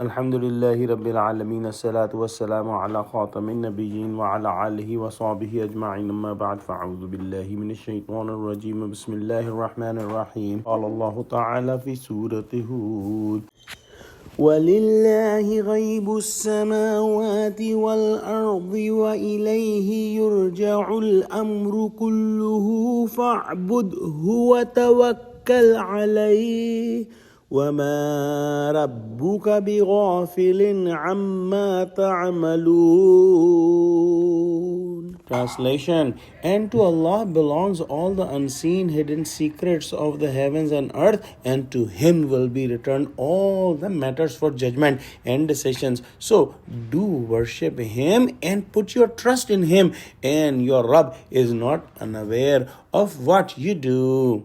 Alhamdulillahi Rabbil Alameen, As-salatu was-salamu ala khatamin nabiyyin wa ala alihi wa sahbihi ajma'in, amma ba'd, fa'udhu billahi minash shaitanir rajeem, bismillahir rahmanir rahim. Qala Allahu ta'ala fi Surah Hud, وَلِلَّهِ غَيْبُ السَّمَاوَاتِ وَالْأَرْضِ وَإِلَيْهِ يُرْجَعُ الْأَمْرُ كُلُّهُ فَاعْبُدْهُ وَتَوَكَّلْ عَلَيْهِ وَمَا رَبُّكَ بِغَافِلٍ عَمَّا تَعْمَلُونَ. Translation: And to Allah belongs all the unseen hidden secrets of the heavens and earth, and to Him will be returned all the matters for judgment and decisions. So do worship Him and put your trust in Him, and your Rabb is not unaware of what you do.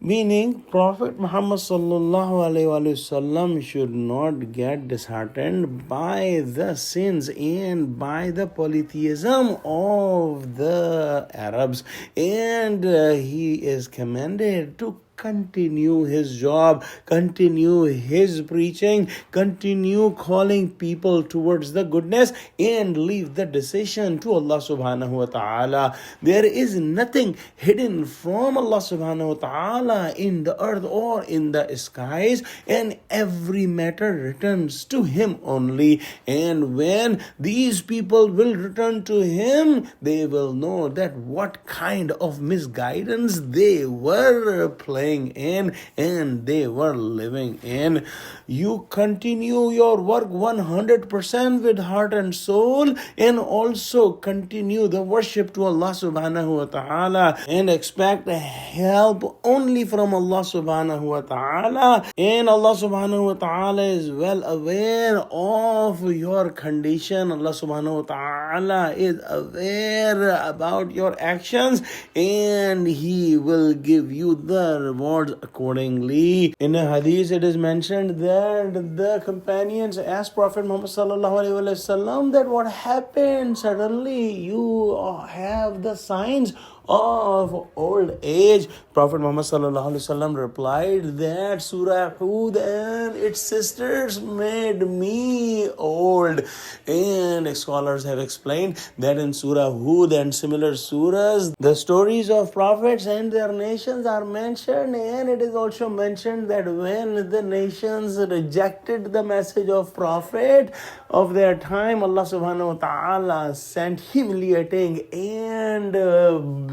Meaning, Prophet Muhammad sallallahu alaihi wasallam should not get disheartened by the sins and by the polytheism of the Arabs, and he is commanded to continue his job, continue his preaching, continue calling people towards the goodness, and leave the decision to Allah subhanahu wa ta'ala. There is nothing hidden from Allah subhanahu wa ta'ala in the earth or in the skies, and every matter returns to Him only. And when these people will return to Him, they will know that what kind of misguidance they were playing in and they were living in. You continue your work 100% with heart and soul, and also continue the worship to Allah subhanahu wa ta'ala, and expect help only from Allah subhanahu wa ta'ala. And Allah subhanahu wa ta'ala is well aware of your condition. Allah subhanahu wa ta'ala is aware about your actions, and He will give you the rewards accordingly. In a hadith it is mentioned that the companions asked Prophet Muhammad sallallahu alaihi wasallam that what happened suddenly you have the signs of old age. Prophet Muhammad sallallahu alaihi wasallam replied that Surah Hud and its sisters made me old. And scholars have explained that in Surah Hud and similar surahs, the stories of prophets and their nations are mentioned, and it is also mentioned that when the nations rejected the message of prophet of their time, Allah subhanahu wa ta'ala sent humiliating and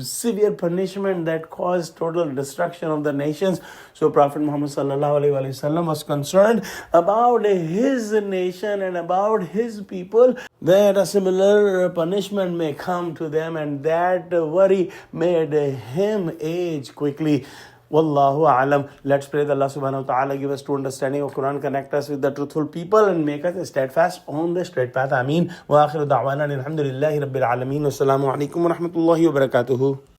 severe punishment that caused total destruction of the nations. So Prophet Muhammad sallallahu alaihi wasallam was concerned about his nation and about his people, that a similar punishment may come to them, and that worry made him age quickly. Wallahu alam. Let's pray that Allah subhanahu wa ta'ala give us true understanding of Quran, connect us with the truthful people, and make us steadfast on the straight path. Ameen. Wa akhiru da'wana alhamdulillahi rabbil alameen. Wassalamu alaikum wa rahmatullahi wa barakatuhu.